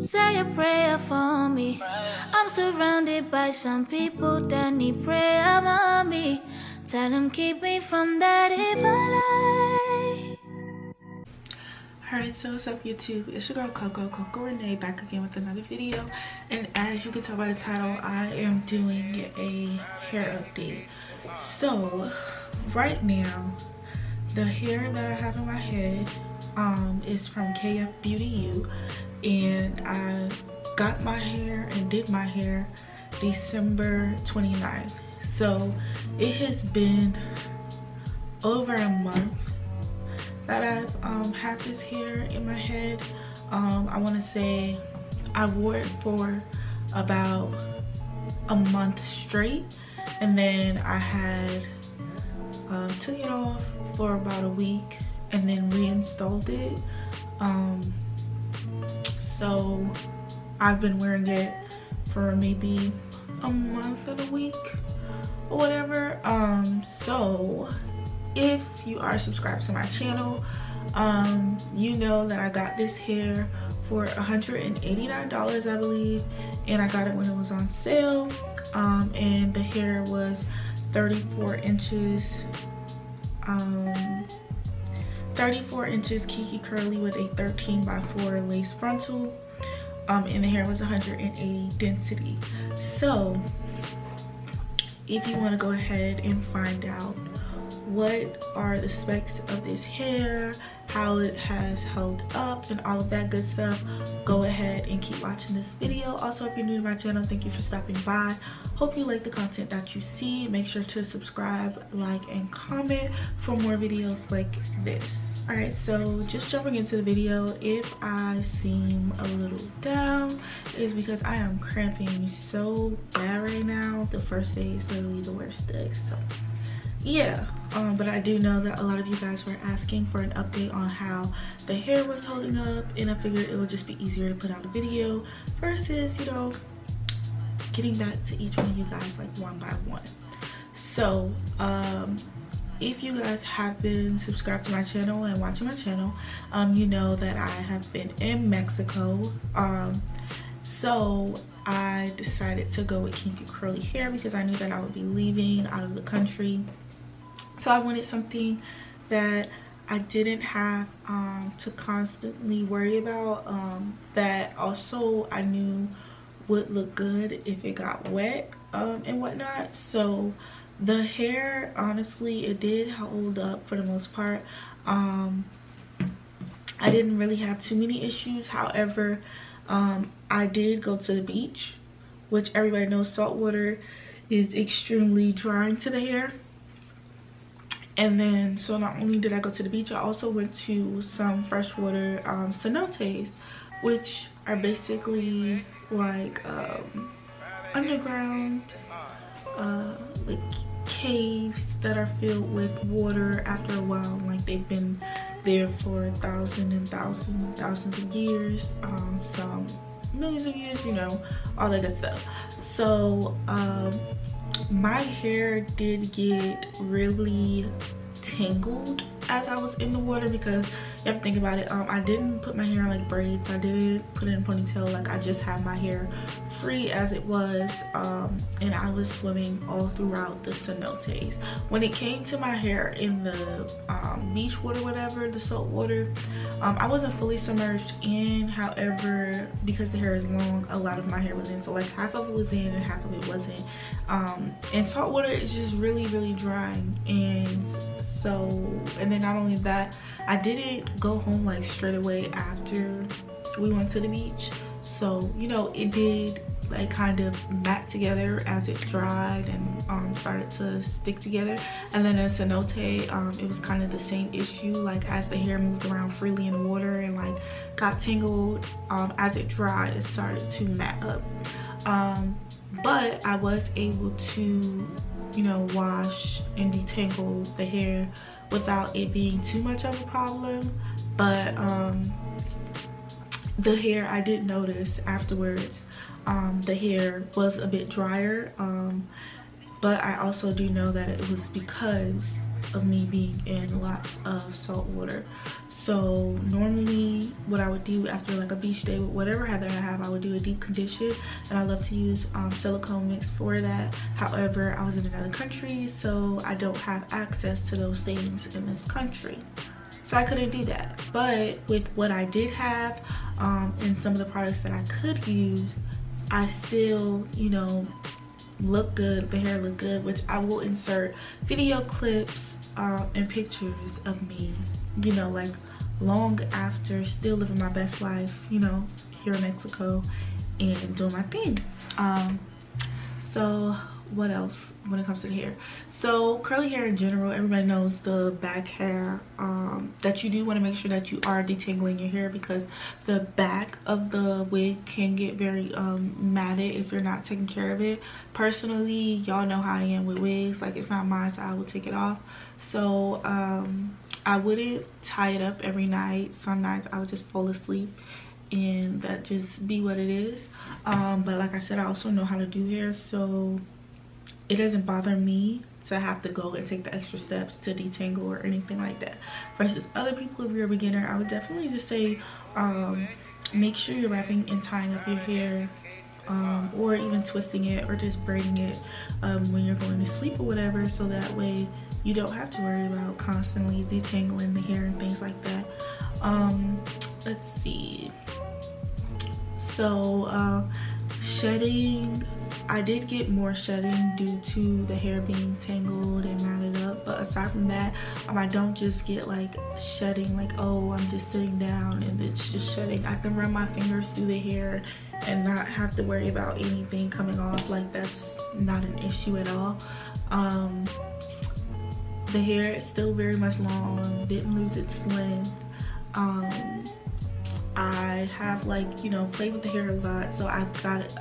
Say a prayer for me. I'm surrounded by some people that need prayer, mommy. Tell them keep me from that evil life. Alright, so what's up YouTube? It's your girl Coco Renee, back again with another video. And as you can tell by the title, I am doing a hair update. So right now, the hair that I have in my head is from KF Beauty U, and I got my hair and did my hair December 29th. So it has been over a month that I've had this hair in my head. I want to say I wore it for about a month straight, and then I had took it off for about a week and then reinstalled it. So I've been wearing it for maybe a month and a week or whatever. So if you are subscribed to my channel, you know that I got this hair for $189, I believe, and I got it when it was on sale. And the hair was 34 inches 34 inches Kinky Curly with a 13x4 lace frontal, and the hair was 180 density. So if you want to go ahead and find out what are the specs of this hair, how it has held up, and all of that good stuff, go ahead and keep watching this video. Also, if you're new to my channel, thank you for stopping by. Hope you like the content that you see. Make sure to subscribe, like, and comment for more videos like this. Alright, so just jumping into the video, if I seem a little down, it's because I am cramping so bad right now. The first day is literally the worst day, so yeah. But I do know that a lot of you guys were asking for an update on how the hair was holding up, and I figured it would just be easier to put out a video versus, you know, getting back to each one of you guys like one by one. So if you guys have been subscribed to my channel and watching my channel, you know that I have been in Mexico. So I decided to go with Kinky Curly hair because I knew that I would be leaving out of the country. So I wanted something that I didn't have to constantly worry about, that also I knew would look good if it got wet and whatnot. So the hair, honestly, it did hold up for the most part. I didn't really have too many issues. However, I did go to the beach, which everybody knows salt water is extremely drying to the hair. And then, so not only did I go to the beach, I also went to some freshwater cenotes, which are basically like underground like caves that are filled with water after a while. Like, they've been there for thousands and thousands and thousands of years, some millions of years, you know, all that good stuff. So my hair did get really tangled as I was in the water, because you have to think about it. I didn't put my hair in like braids. I didn't put it in a ponytail. Like, I just had my hair free as it was, and I was swimming all throughout the cenotes. When it came to my hair in the beach water, whatever, the salt water, I wasn't fully submerged in. However, because the hair is long, a lot of my hair was in. So like half of it was in and half of it wasn't. And salt water is just really drying. And so, and then not only that, I didn't go home like straight away after we went to the beach. So, you know, it did like kind of mat together as it dried and started to stick together. And then in cenote, it was kind of the same issue. Like, as the hair moved around freely in the water and like got tangled, as it dried, it started to mat up. But I was able to, you know, wash and detangle the hair without it being too much of a problem. But the hair, I did notice afterwards, the hair was a bit drier, but I also do know that it was because of me being in lots of salt water. So normally what I would do after like a beach day with whatever hair that I have, I would do a deep condition, and I love to use silicone mix for that. However, I was in another country, so I don't have access to those things in this country, so I couldn't do that. But with what I did have and some of the products that I could use, I still, you know, look good. The hair looked good, which I will insert video clips and pictures of me, you know, like long after, still living my best life, you know, here in Mexico and doing my thing. So what else when it comes to the hair? So curly hair in general, everybody knows the back hair, that you do want to make sure that you are detangling your hair, because the back of the wig can get very matted if you're not taking care of it. Personally, y'all know how I am with wigs, like it's not mine, so I will take it off. So I wouldn't tie it up every night. Some nights I would just fall asleep and that just be what it is. But like I said, I also know how to do hair, so it doesn't bother me to have to go and take the extra steps to detangle or anything like that. Versus other people, if you're a beginner, I would definitely just say make sure you're wrapping and tying up your hair, or even twisting it or just braiding it when you're going to sleep or whatever, so that way you don't have to worry about constantly detangling the hair and things like that. Let's see. So shedding, I did get more shedding due to the hair being tangled and matted up, but aside from that, I don't just get like shedding like, oh, I'm just sitting down and it's just shedding. I can run my fingers through the hair and not have to worry about anything coming off. Like, that's not an issue at all. The hair is still very much long, didn't lose its length. I have, like, you know, played with the hair a lot, so I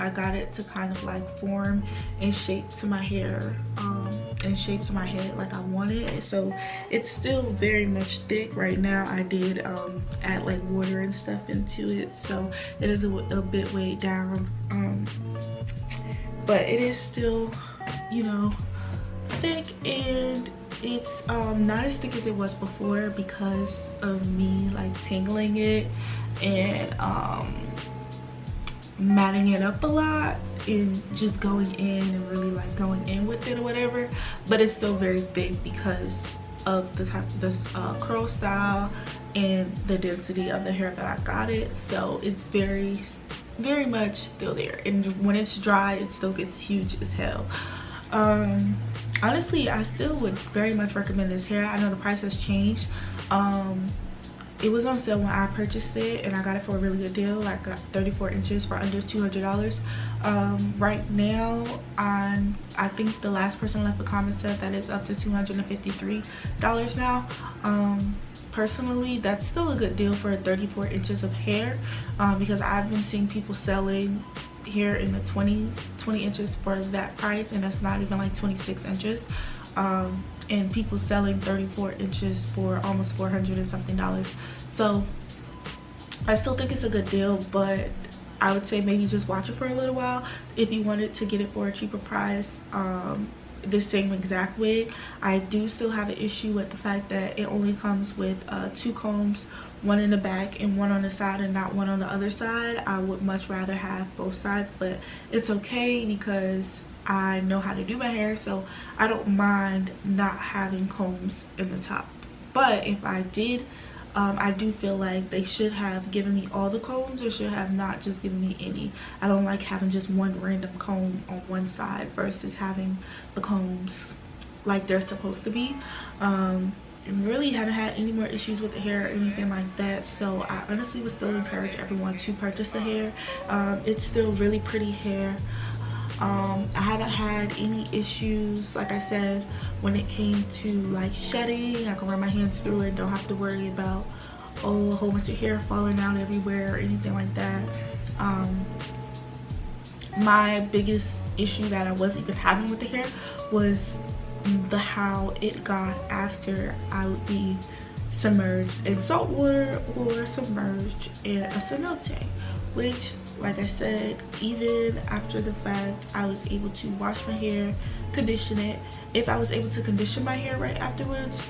got it to kind of like form and shape to my hair, and shape to my head like I wanted it. So it's still very much thick right now. I did add like water and stuff into it, so it is a bit weighed down, but it is still, you know, thick, and it's not as thick as it was before because of me like tangling it and matting it up a lot and just going in and really like going in with it or whatever. But it's still very thick because of the type of this curl style and the density of the hair that I got it. So it's very much still there, and when it's dry it still gets huge as hell. Honestly, I still would very much recommend this hair. I know the price has changed. It was on sale when I purchased it, and I got it for a really good deal. I got 34 inches for under $200. Right now, I think the last person left a comment said that it's up to $253 now. Personally, that's still a good deal for 34 inches of hair, because I've been seeing people selling hair in the 20 inches for that price, and that's not even like 26 inches, and people selling 34 inches for almost $400 and something. So I still think it's a good deal, but I would say maybe just watch it for a little while if you wanted to get it for a cheaper price. The same exact wig, I do still have an issue with the fact that it only comes with 2 combs, one in the back and one on the side, and not one on the other side. I would much rather have both sides, but it's okay because I know how to do my hair, so I don't mind not having combs in the top. But if I did, I do feel like they should have given me all the combs, or should have not just given me any. I don't like having just one random comb on one side versus having the combs like they're supposed to be. Really haven't had any more issues with the hair or anything like that, so I honestly would still encourage everyone to purchase the hair. It's still really pretty hair. I haven't had any issues, like I said, when it came to like shedding. I can run my hands through it, don't have to worry about, oh, a whole bunch of hair falling out everywhere or anything like that. My biggest issue that I was even having with the hair was how it got after I would be submerged in salt water or submerged in a cenote, which, like I said, even after the fact, I was able to wash my hair, condition it. If I was able to condition my hair right afterwards,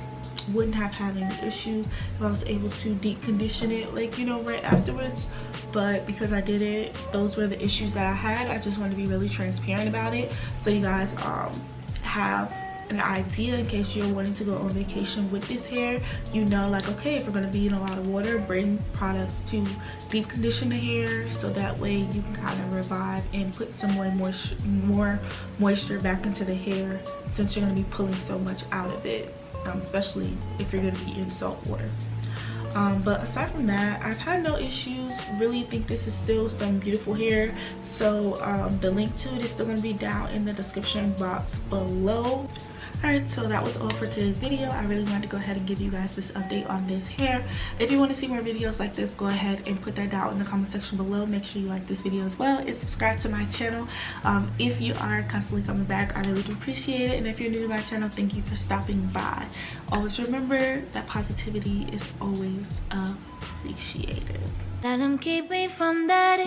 wouldn't have had any issues if I was able to deep condition it, like, you know, right afterwards. But because I did it, those were the issues that I had. I just wanted to be really transparent about it, so you guys have an idea in case you're wanting to go on vacation with this hair. You know, like, okay, if we're going to be in a lot of water, bring products to deep condition the hair, so that way you can kind of revive and put some more moisture back into the hair, since you're going to be pulling so much out of it, especially if you're going to be in salt water. But aside from that, I've had no issues. Really think this is still some beautiful hair. So the link to it is still going to be down in the description box below. Alright, so that was all for today's video. I really wanted to go ahead and give you guys this update on this hair. If you want to see more videos like this, go ahead and put that down in the comment section below. Make sure you like this video as well and subscribe to my channel. If you are constantly coming back, I really do appreciate it. And if you're new to my channel, thank you for stopping by. Always remember that positivity is always appreciated. Let them keep me from that